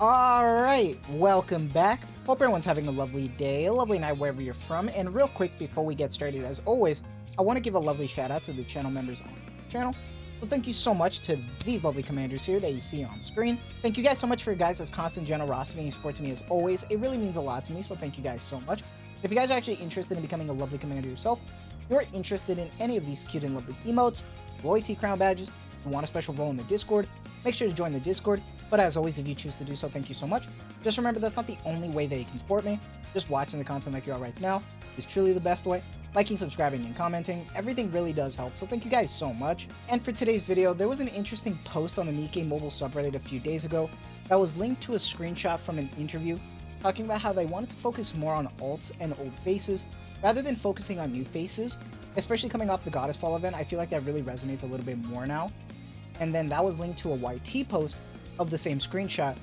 Alright, welcome back. Hope everyone's having a lovely day, a lovely night wherever you're from. And real quick before we get started, as always, I want to give a lovely shout out to the channel members on the channel. So thank you so much to these lovely commanders here that you see on screen. Thank you guys so much for your guys' constant generosity and support to me as always. It really means a lot to me, so thank you guys so much. If you guys are actually interested in becoming a lovely commander yourself, you're interested in any of these cute and lovely emotes, loyalty crown badges, you want a special role in the Discord, make sure to join the Discord. But as always, if you choose to do so, thank you so much. Just remember, that's not the only way that you can support me. Just watching the content like you are right now is truly the best way. Liking, subscribing, and commenting, everything really does help, so thank you guys so much. And for today's video, there was an interesting post on the Nikke mobile subreddit a few days ago that was linked to a screenshot from an interview talking about how they wanted to focus more on alts and old faces rather than focusing on new faces, especially coming off the Goddess Fall event. I feel like that really resonates a little bit more now. And then that was linked to a YT post of the same screenshot.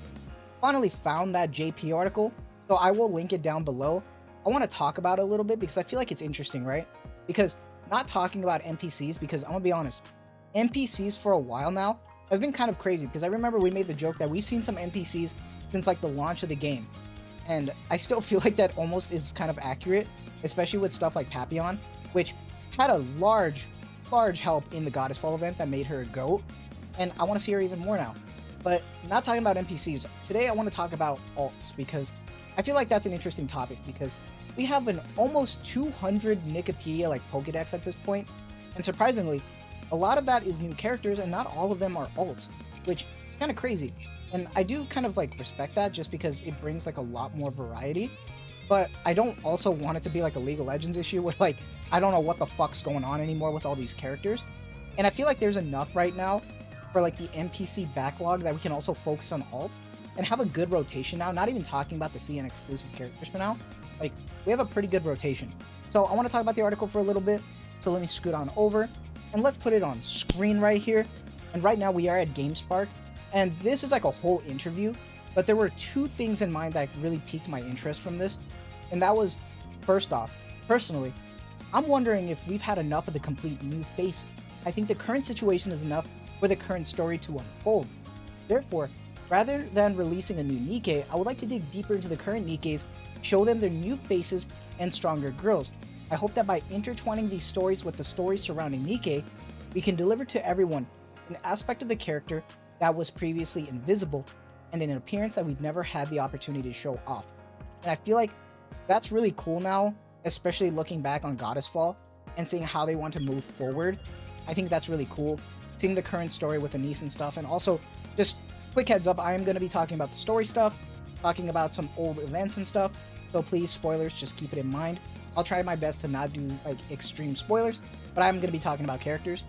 Finally found that JP article, so I will link it down below. I want to talk about it a little bit because I feel like it's interesting, right? Because not talking about NPCs, because I'm gonna be honest, NPCs for a while now has been kind of crazy, because I remember we made the joke that we've seen some NPCs since like the launch of the game, and I still feel like that almost is kind of accurate, especially with stuff like Papillon, which had a large help in the Goddess Fall event that made her a GOAT, and I want to see her even more now. But not talking about NPCs. Today I want to talk about alts, because I feel like that's an interesting topic, because we have an almost 200 Nickepedia like Pokedex at this point, and surprisingly, a lot of that is new characters and not all of them are alts, which is kind of crazy. And I do kind of like respect that just because it brings like a lot more variety, but I don't also want it to be like a League of Legends issue where like I don't know what the fuck's going on anymore with all these characters. And I feel like there's enough right now for like the NPC backlog that we can also focus on alts and have a good rotation now, not even talking about the CN exclusive characters for now. Like, we have a pretty good rotation. So I want to talk about the article for a little bit, so let me scoot on over and let's put it on screen right here. And right now we are at GameSpark, and this is like a whole interview, but there were two things in mind that really piqued my interest from this, and that was, first off, personally, I'm wondering if we've had enough of the complete new face. I think the current situation is enough for the current story to unfold. Therefore, rather than releasing a new Nikke, I would like to dig deeper into the current Nikkes, show them their new faces and stronger girls. I hope that by intertwining these stories with the stories surrounding Nikke, we can deliver to everyone an aspect of the character that was previously invisible and an appearance that we've never had the opportunity to show off. And I feel like that's really cool now, especially looking back on Goddess Fall and seeing how they want to move forward. I think that's really cool. Seeing the current story with Anise and stuff, and also just quick heads up, I am going to be talking about the story stuff, talking about some old events and stuff, so please, spoilers, just keep it in mind. I'll try my best to not do like extreme spoilers, but I'm going to be talking about characters.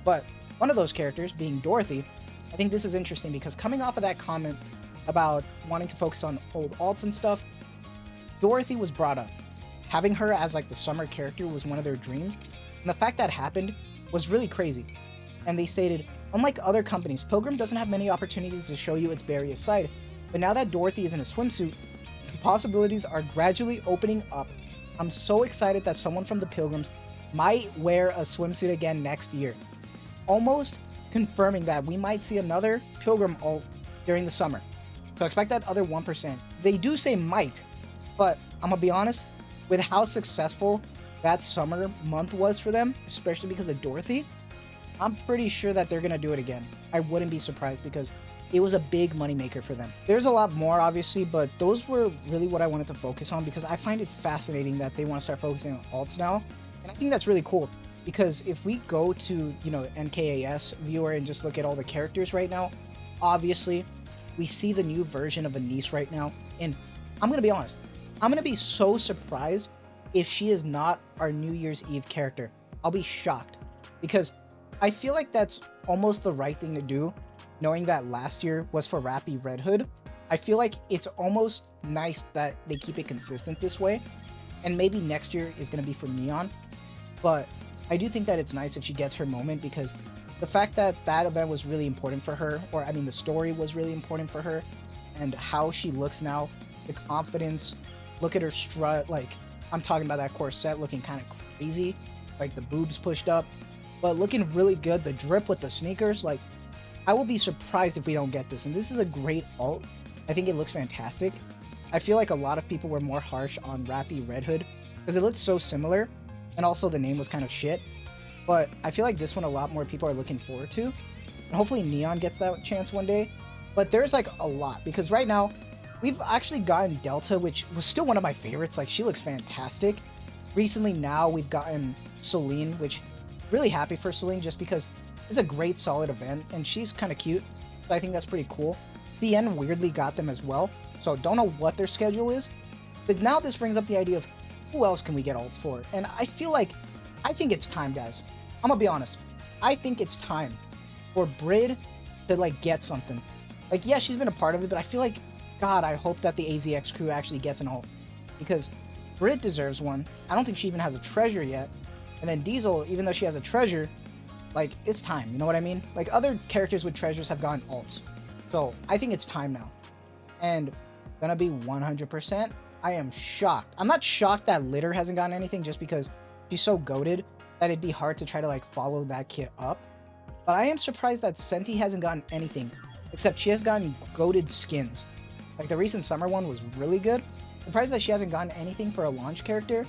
But one of those characters being Dorothy, I think this is interesting because coming off of that comment about wanting to focus on old alts and stuff, Dorothy was brought up. Having her as like the summer character was one of their dreams, and the fact that happened was really crazy. And they stated, unlike other companies, Pilgrim doesn't have many opportunities to show you its various side, but now that Dorothy is in a swimsuit, the possibilities are gradually opening up. I'm so excited that someone from the Pilgrims might wear a swimsuit again next year, almost confirming that we might see another Pilgrim alt during the summer. So expect that other 1%. They do say might, but I'm gonna be honest, with how successful that summer month was for them, especially because of Dorothy, I'm pretty sure that they're going to do it again. I wouldn't be surprised because it was a big moneymaker for them. There's a lot more, obviously, but those were really what I wanted to focus on because I find it fascinating that they want to start focusing on alts now. And I think that's really cool because if we go to, NKAS viewer and just look at all the characters right now, obviously, we see the new version of Anise right now. And I'm going to be honest, I'm going to be so surprised if she is not our New Year's Eve character. I'll be shocked because I feel like that's almost the right thing to do, knowing that last year was for Rappy Red Hood. I feel like it's almost nice that they keep it consistent this way, and maybe next year is going to be for Neon, but I do think that it's nice if she gets her moment because the fact that that event was really important for her, or I mean the story was really important for her, and how she looks now, the confidence, look at her strut, like I'm talking about that corset looking kind of crazy, like the boobs pushed up, but looking really good, the drip with the sneakers, like I will be surprised if we don't get this, and this is a great alt I think it looks fantastic. I feel like a lot of people were more harsh on Rappy Red Hood because it looked so similar, and also the name was kind of shit. But I feel like this one a lot more people are looking forward to, and hopefully Neon gets that chance one day. But there's like a lot, because right now we've actually gotten Delta, which was still one of my favorites. Like, she looks fantastic. Recently now we've gotten Celine, which really happy for Celine just because it's a great solid event and she's kind of cute. So I think that's pretty cool. CN weirdly got them as well, so don't know what their schedule is. But now this brings up the idea of who else can we get ults for? And I think it's time, guys. I'm gonna be honest. I think it's time for Brid to like get something. Like, yeah, she's been a part of it, but I feel like, God, I hope that the AZX crew actually gets an ult, because Brid deserves one. I don't think she even has a treasure yet. And then Diesel, even though she has a treasure, like, it's time, you know what I mean? Like, other characters with treasures have gotten ults. So I think it's time now. And gonna be 100%, I am shocked. I'm not shocked that Litter hasn't gotten anything, just because she's so goated that it'd be hard to try to like follow that kid up. But I am surprised that Senti hasn't gotten anything, except she has gotten goated skins. Like, the recent summer one was really good. Surprised that she hasn't gotten anything for a launch character.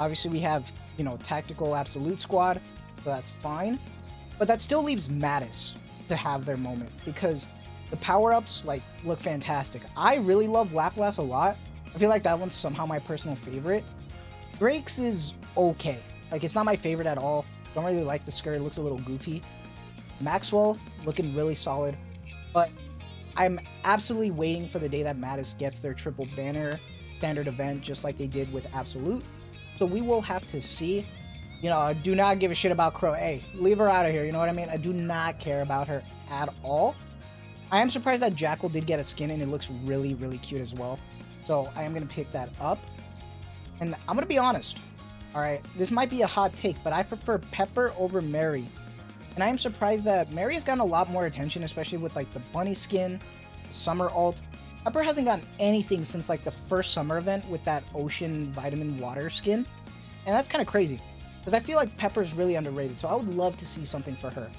Obviously we have, you know, Tactical Absolute Squad, so that's fine. But that still leaves Mattis to have their moment, because the power-ups like look fantastic. I really love Laplace a lot. I feel like that one's somehow my personal favorite. Drake's is okay. Like, it's not my favorite at all. Don't really like the skirt. It looks a little goofy. Maxwell looking really solid. But I'm absolutely waiting for the day that Mattis gets their triple banner standard event, just like they did with Absolute. So we will have to see. You know, I do not give a shit about Crow. Hey, leave her out of here, you know what I mean? I do not care about her at all. I am surprised that Jackal did get a skin, and it looks really, really cute as well. So I am going to pick that up. And I'm going to be honest. Alright, this might be a hot take, but I prefer Pepper over Mary. And I am surprised that Mary has gotten a lot more attention, especially with like the bunny skin, the summer ult. Pepper hasn't gotten anything since like the first summer event with that ocean vitamin water skin. And that's kind of crazy, because I feel like Pepper's really underrated, so I would love to see something for her.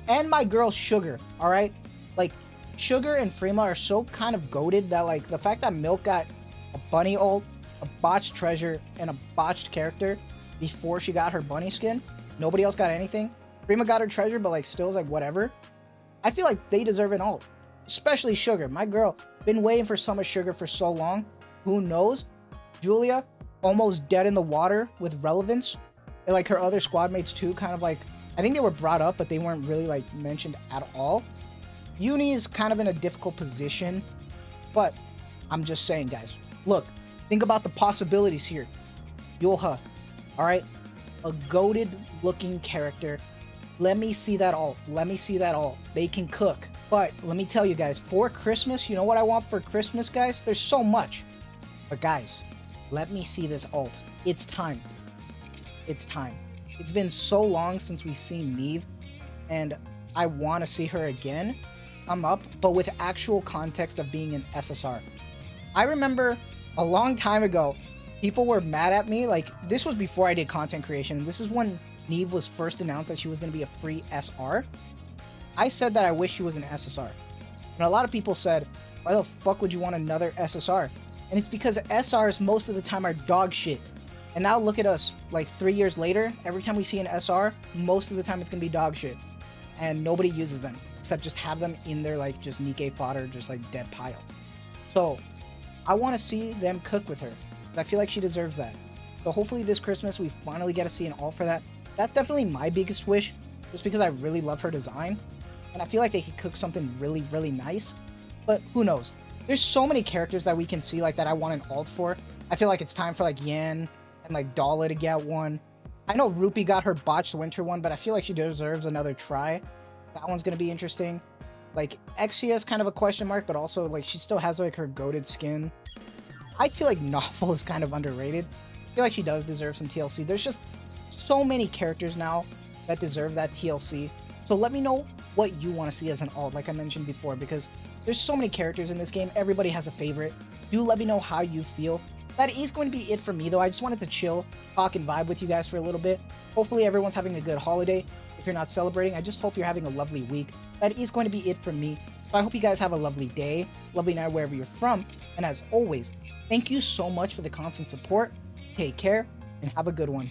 And my girl Sugar, alright? Like, Sugar and Freema are so kind of goated that like the fact that Milk got a bunny ult, a botched treasure, and a botched character before she got her bunny skin, nobody else got anything. Freema got her treasure, but like still was like whatever. I feel like they deserve an ult, especially Sugar. My girl, been waiting for Summer Sugar for so long. Who knows? Julia, almost dead in the water with relevance. And like her other squad mates too, kind of like, I think they were brought up, but they weren't really like mentioned at all. Uni is kind of in a difficult position, but I'm just saying, guys, look, think about the possibilities here. YoHa, alright? A goated looking character. Let me see that all. Let me see that all. They can cook. But let me tell you guys, for Christmas, you know what I want for Christmas, guys? There's so much. But guys, let me see this ult. It's time. It's time. It's been so long since we've seen Neve, and I want to see her again come up, but with actual context of being an SSR. I remember a long time ago, people were mad at me. Like, this was before I did content creation. This is when Neve was first announced that she was going to be a free SR. I said that I wish she was an SSR. And a lot of people said, why the fuck would you want another SSR? And it's because SRs most of the time are dog shit. And now look at us, like 3 years later, every time we see an SR, most of the time it's going to be dog shit. And nobody uses them, except just have them in their like just Nikke fodder, just like dead pile. So I want to see them cook with her. I feel like she deserves that. So hopefully this Christmas we finally get to see an ult for that. That's definitely my biggest wish, just because I really love her design. And I feel like they could cook something really, really nice. But who knows? There's so many characters that we can see like that I want an ult for. I feel like it's time for like Yan and like Dala to get one. I know Rupee got her botched winter one, but I feel like she deserves another try. That one's going to be interesting. Like, Exia is kind of a question mark, but also like she still has like her goated skin. I feel like Novel is kind of underrated. I feel like she does deserve some TLC. There's just so many characters now that deserve that TLC. So let me know what you want to see as an alt, like I mentioned before, because there's so many characters in this game. Everybody has a favorite. Do let me know how you feel. That is going to be it for me, though. I just wanted to chill, talk, and vibe with you guys for a little bit. Hopefully everyone's having a good holiday. If you're not celebrating, I just hope you're having a lovely week. That is going to be it from me. So I hope you guys have a lovely day. lovely night wherever you're from. And as always, thank you so much for the constant support. Take care and have a good one.